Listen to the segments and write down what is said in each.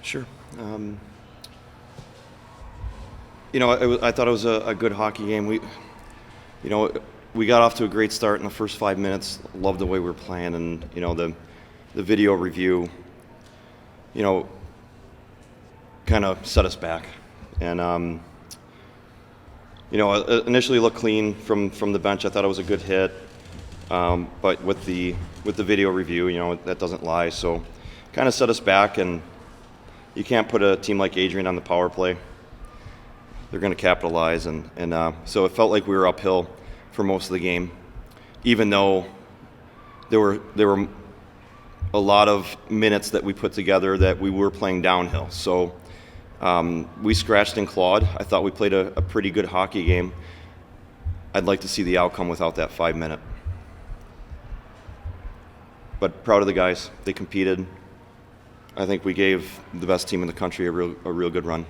Sure. I thought it was a good hockey game. We got off to a great start in the first 5 minutes. Loved the way we were playing, and the video review, kind of set us back. And initially looked clean from the bench. I thought it was a good hit, but with the video review, that doesn't lie. So, kind of set us back, and you can't put a team like Adrian on the power play. They're going to capitalize, and so it felt like we were uphill for most of the game, even though there were a lot of minutes that we put together that we were playing downhill. So we scratched and clawed. I thought we played a pretty good hockey game. I'd like to see the outcome without that 5-minute. But proud of the guys. They competed. I think we gave the best team in the country a real good run.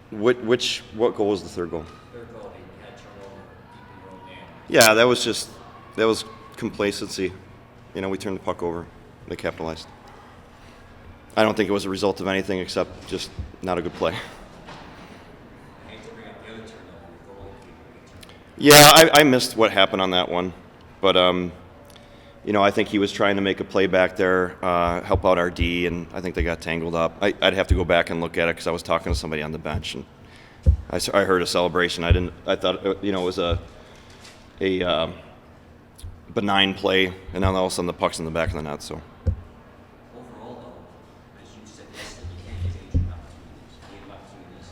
What goal was the third goal? Third goal, they had turnover, keeping your own man. Yeah, that was complacency. We turned the puck over. They capitalized. I don't think it was a result of anything except just not a good play. I hate to bring up the other turnover. Yeah, I missed what happened on that one, but I think he was trying to make a play back there, help out our D, and I think they got tangled up. I'd have to go back and look at it because I was talking to somebody on the bench, and I heard a celebration. I thought it was a benign play, and then all of a sudden the puck's in the back of the net. So. Overall, though, as you said yesterday, you can't give Adrian opportunities. He gave opportunities.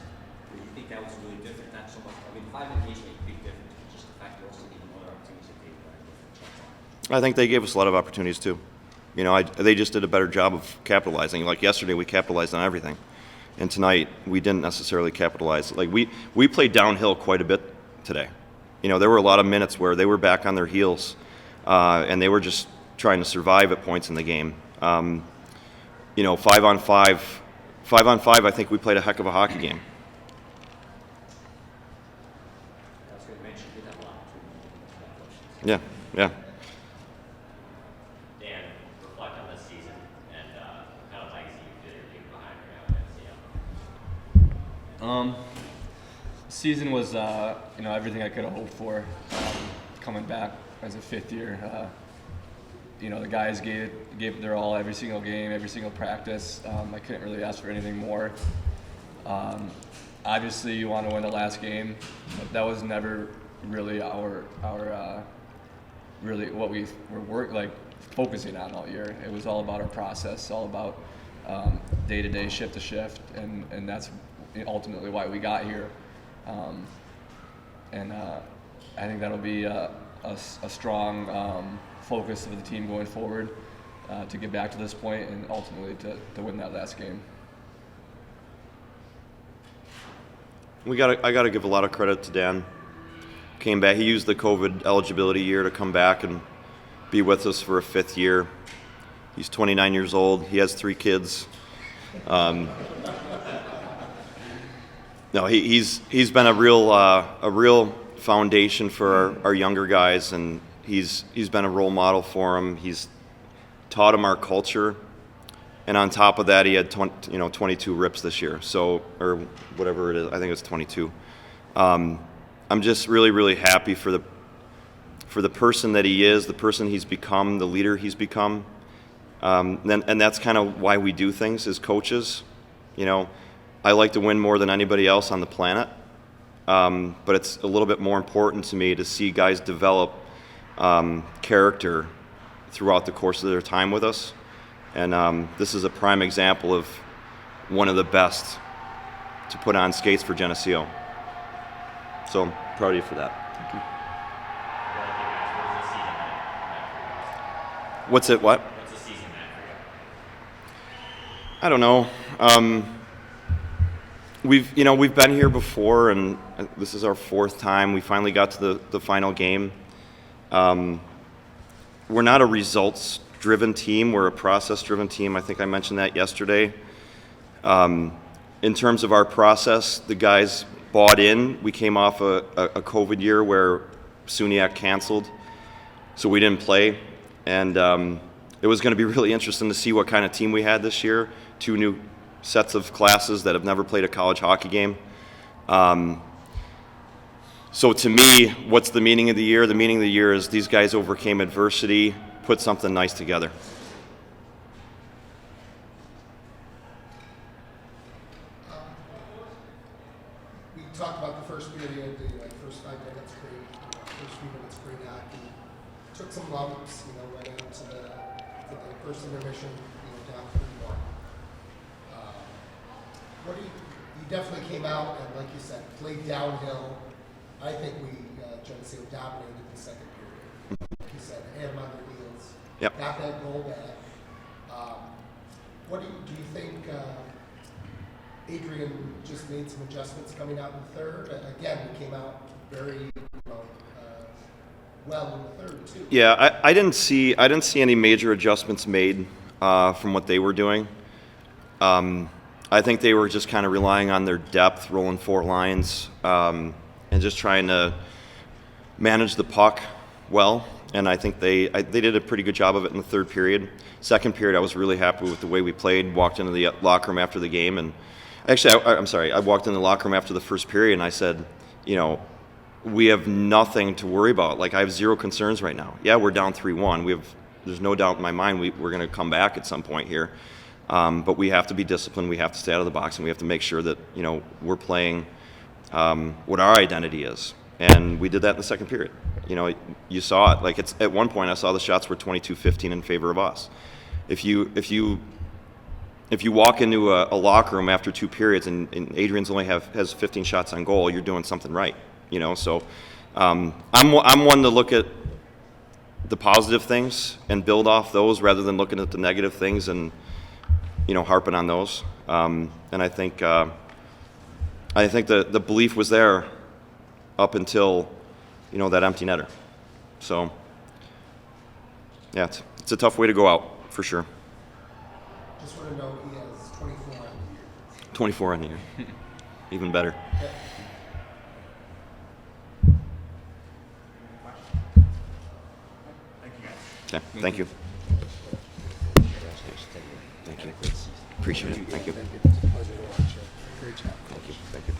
Do you think that was really different? Not so much. 5 minutes made a big difference, but just the fact that also gave other opportunities that they were. I think they gave us a lot of opportunities too. They just did a better job of capitalizing. Like yesterday, we capitalized on everything, and tonight we didn't necessarily capitalize. Like we played downhill quite a bit today. There were a lot of minutes where they were back on their heels, and they were just trying to survive at points in the game. 5-on-5, I think we played a heck of a hockey game. I was going to mention you did have a lot of opportunities. Yeah. Reflect on this season and kind of legacy you feel you're leaving behind right now at NCAA. Season was everything I could have hoped for. Coming back as a fifth year, the guys gave their all every single game, every single practice. I couldn't really ask for anything more. Obviously, you want to win the last game, but that was never really our really what we were focusing on all year. It was all about our process, all about day to day, shift to shift, and that's ultimately why we got here. I think that'll be a strong focus of the team going forward to get back to this point and ultimately to win that last game. I got to give a lot of credit to Dan. Came back. He used the COVID eligibility year to come back and be with us for a fifth year. He's 29 years old. He has 3 kids. He's been a real foundation for our younger guys, and he's been a role model for them. He's taught them our culture, and on top of that, he had 22 rips this year. So, or whatever it is, I think it's 22. I'm just really, really happy for the person that he is, the person he's become, the leader he's become. And that's kind of why we do things as coaches. I like to win more than anybody else on the planet, but it's a little bit more important to me to see guys develop character throughout the course of their time with us. And this is a prime example of one of the best to put on skates for Geneseo. So I'm proud of you for that. Thank you. What's the season meant for you? I don't know. We've been here before, and this is our 4th time. We finally got to the final game. We're not a results-driven team. We're a process-driven team. I think I mentioned that yesterday. In terms of our process, the guys bought in. We came off a COVID year where SUNYAC canceled, so we didn't play. And it was going to be really interesting to see what kind of team we had this year. 2 new sets of classes that have never played a college hockey game. So to me, what's the meaning of the year? The meaning of the year is these guys overcame adversity, put something nice together. We talked about the first period, the first 5 minutes, first few minutes, great hockey. Took some lumps, went out to the first intermission, down 3-1. What do you definitely came out and, like you said, played downhill. I think Geneseo dominated the second period. Like you said, had them on their heels. Yep. Got that goal back. What do you think? Adrian just made some adjustments coming out in the third. Again, we came out very well in the third too. Yeah, I didn't see any major adjustments made from what they were doing. I think they were just kind of relying on their depth, rolling 4 lines, and just trying to manage the puck well. And I think they did a pretty good job of it in the third period. Second period, I was really happy with the way we played. Walked into the locker room after the game, and actually, I walked in the locker room after the first period, and I said, we have nothing to worry about. Like, I have 0 concerns right now. Yeah, we're down 3-1. There's no doubt in my mind we're going to come back at some point here. But we have to be disciplined. We have to stay out of the box, and we have to make sure that we're playing what our identity is. And we did that in the second period. You saw it. Like, it's at one point I saw the shots were 22-15 in favor of us. If you walk into a locker room after 2 periods and Adrian's only has 15 shots on goal, you're doing something right. So I'm one to look at the positive things and build off those rather than looking at the negative things and harping on those. And I think the belief was there up until that empty netter. So yeah, it's a tough way to go out for sure. Just want to know he has 24 on the year. 24 on the year, even better. Yep. Okay, thank you. Thank you. Appreciate it. Thank you. It's a pleasure to watch you. Great job. Thank you. Thank you.